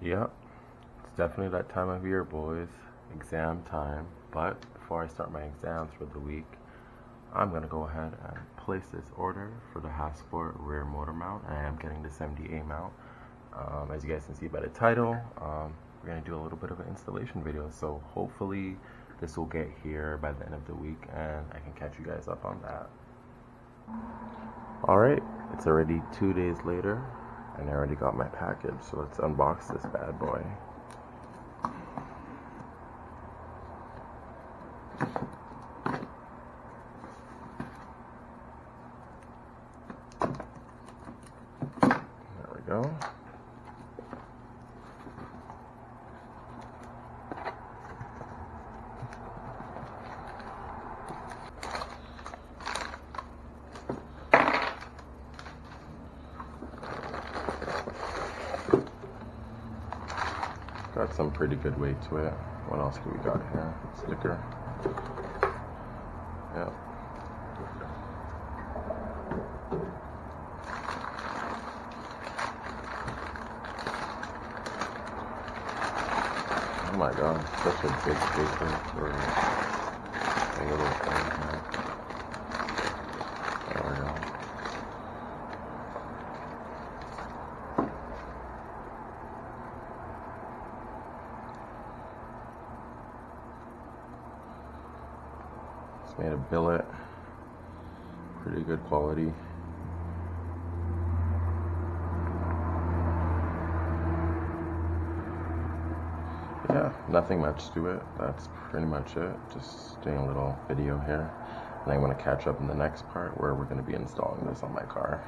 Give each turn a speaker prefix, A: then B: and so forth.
A: Yep, it's definitely that time of year, boys. Exam time. But before I start my exams for the week, I'm gonna go ahead and place this order for the Hasport rear motor mount. I am getting the 70A mount. As you guys can see by the title, we're gonna do a little bit of an installation video. So hopefully this will get here by the end of the week and I can catch you guys up on that. Alright, it's already 2 days later and I already got my package, so let's unbox this bad boy. There we go. Got some pretty good weight to it. What else do we got here? Sticker. Yep. Oh my god, such a big paper for a little thing here. There we go. It's made of billet, pretty good quality. Yeah, nothing much to it. That's pretty much it. Just doing a little video here. And I'm going to catch up in the next part where we're going to be installing this on my car.